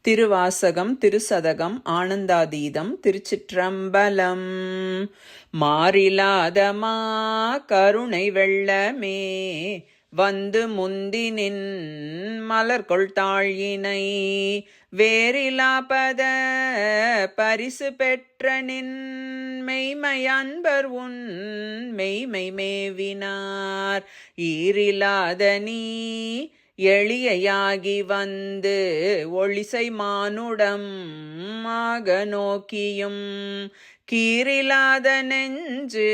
திருவாசகம் திருசதகம் ஆனந்தாதீதம் திருச்சிற்றம்பலம். மாறிலாதமா கருணை வெள்ளமே வந்து முந்தினின் மலர்கொள் தாழினை வேறிலாபத பரிசு பெற்றனின் மெய்மை அன்பர் உன் மெய்மை மேவினார் ஈரிலாத நீ எளியாகி வந்து ஒளிசை மானுடம் ஆக நோக்கியும் கீரிலாத நெஞ்சு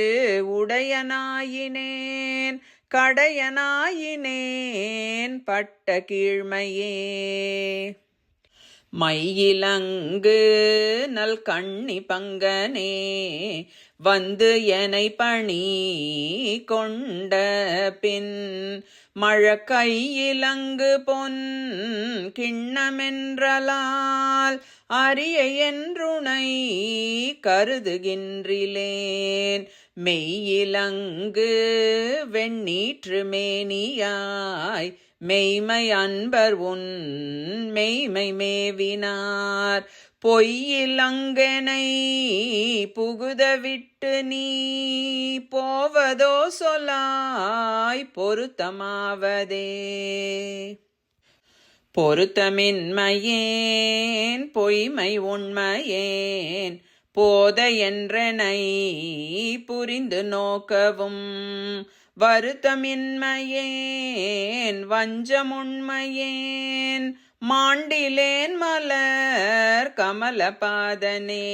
உடையனாயினேன் கடையனாயினேன் பட்ட கீழ்மையே. மையிலங்கு நல் கண்ணி பங்கனே வந்து எனை பணி கொண்ட பின் மழக்கையிலங்கு பொன் கிண்ணமென்றலால் அரிய என்றுனை கருதுகின்றிலேன் மெய்யிலங்கு வெண்ணீற்று மேனியாய் மெய்மை அன்பர் உன் மெய்மை மேவினார் பொய்யிலங்கனை புகுத விட்டு நீ போவதோ சொல்லாய் பொருத்தமாவதே. பொருத்தமின்மையேன் பொய்மை உண்மையேன் போத என்றனை புரிந்து நோக்கவும் வருத்தமின்மையேன் வஞ்சமுண்மையேன் மாண்டிலேன் மலர் கமலபாதனே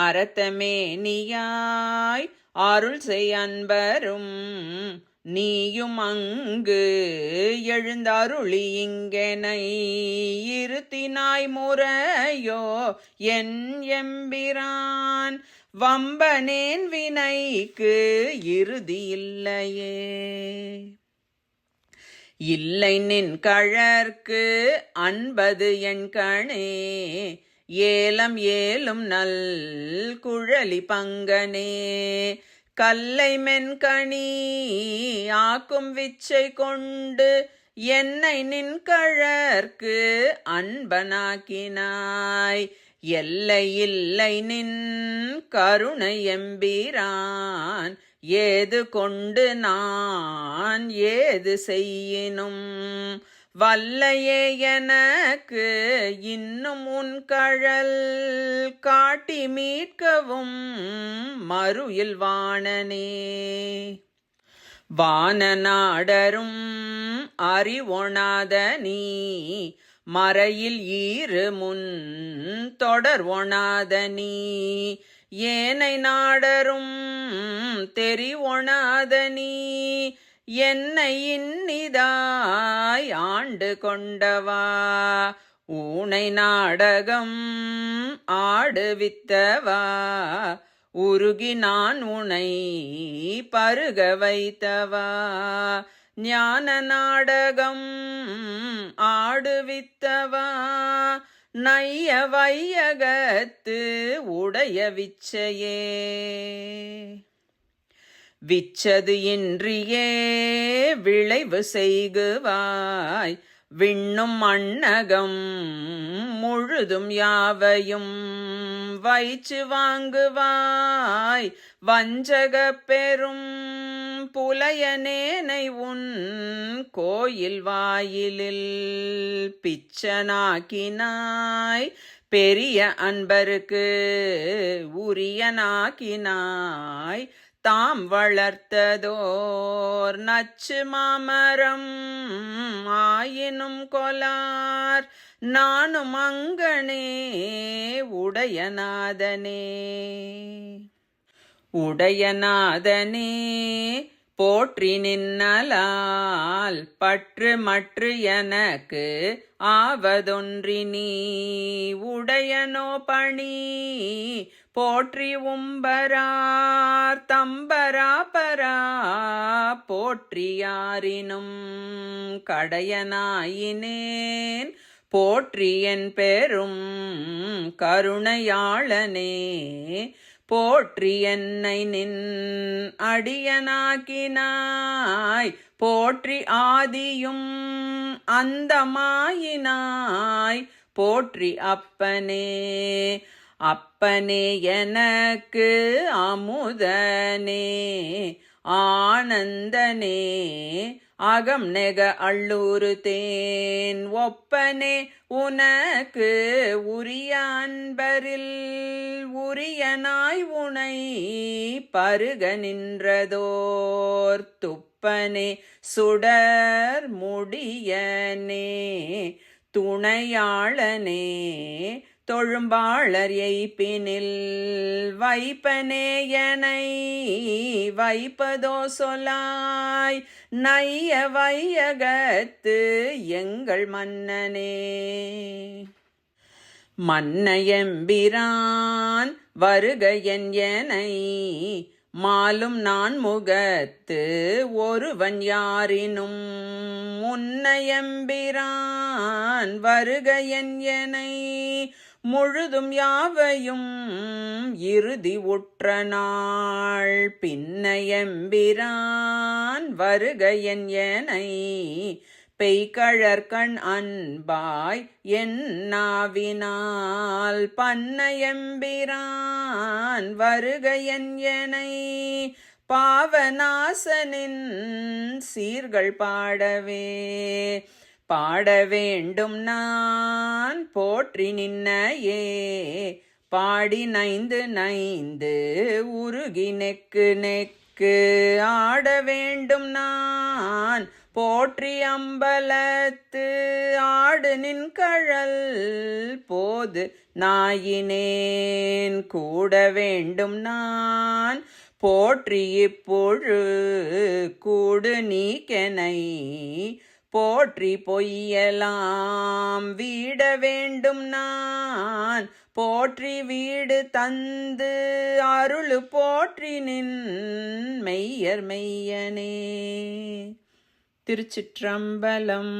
அரத்தமேனியாய் அருள் செய் அன்பரும் நீயும் அங்கு எழுந்தருளி இங்கெனை இருத்தினாய் முறையோ என் எம்பிரான் வம்பனேன் வினைக்கு இறுதி இல்லையே. இல்லை நின் கழற்கு அன்பது என் கணே ஏலம் ஏலும் நல் குழலி பங்கனே கல்லை மென்கணி ஆக்கும் விச்சை கொண்டு என்னை நின் கழற்கு அன்பனாக்கினாய் எல்லை இல்லை நின் கருணை எம்பிரான் ஏது கொண்டு நான் ஏது செய்யினும் வல்லையே எனக்கு இன்னும் உன் கழல் காட்டி மீட்கவும் மறுயில் வாணனே. வானநாடரும் அறிவொணாத நீ மறையில் ஈறு முன் தொடர்வொணாத நீ ஏனை நாடரும் தெரிவொணாத நீ என்னை இன்னிதாய் ஆண்டு கொண்டவா ஊனை நாடகம் ஆடுவித்தவா உருகி நான் உனை பருக வைத்தவா ஞான நாடகம் ஆடுவித்தவா நைய வையகத்து உடைய விச்சையே. விச்சது இன்றியே விளைவு செய்குவாய் விண்ணும் மண்ணகம் முழுதும் யாவையும் வைச்சு வாங்குவாய் வஞ்சக பெரும் புலையனேனை உன் கோயில் வாயிலில் பிச்சனாக்கினாய் பெரிய அன்பருக்கு உரியனாக்கினாய் தாம் வளர்த்ததோர் நச்சு மாமரம் ஆயினும் கொலார் நானும் அங்கனே உடையநாதனே. உடையநாதனே போற்றி நின்னலால் பற்று மற்று எனக்கு ஆவதொன்றி நீ உடையனோ பணி போற்றி உம்பரார் தம்பராபரா போற்றியாரினும் கடையனாயினேன் போற்றி என் பெரும் கருணையாளனே போற்றி என்னை நின் அடியனாக்கினாய் போற்றி ஆதியும் அந்தமாயினாய் போற்றி அப்பனே. அப்பனே எனக்கு அமுதனே ஆனந்தனே அகம் நெக அள்ளூரு தேன் ஒப்பனே உனக்கு உரிய அன்பரில் உரியனாய் உனை பருக நின்றதோர் துப்பனே சுடர் முடியனே துணையாளனே தொழும்பாளர் எய்ப்பினில் வைப்பனேயனை வைப்பதோ சொலாய் நைய வையகத்து எங்கள் மன்னனே. மன்னையெம்பிரான் வருக எனை மாலும் நான் முகத்து ஒருவன் யாரினும் முன்னையெம்பிரான் வருக எனை முழுதும் யாவையும் இறுதி உற்ற நாள் பின்னையெம்பிரான் வருக எனை பெய்கழற்கண் அன்பாய் என் நாவினால் பன்னையெம்பிரான் வருக எனை பாவநாசனின் சீர்கள் பாடவே பாட வேண்டும் நான் போற்றி நின்னையே பாடி நைந்து நைந்து உருகி நெக்கு நெக்கு ஆட வேண்டும் நான் போற்றி அம்பலத்து ஆடு நின் கழல் போது நாயினேன் கூட வேண்டும் நான் போற்றி இப்பொழு கூடு நீக்கெனை போற்றி பொய்யலாம் வீட வேண்டும் நான் போற்றி வீடு தந்து அருளு போற்றி நின் மெய்யர் மெய்யனே. திருச்சிற்றம்பலம்.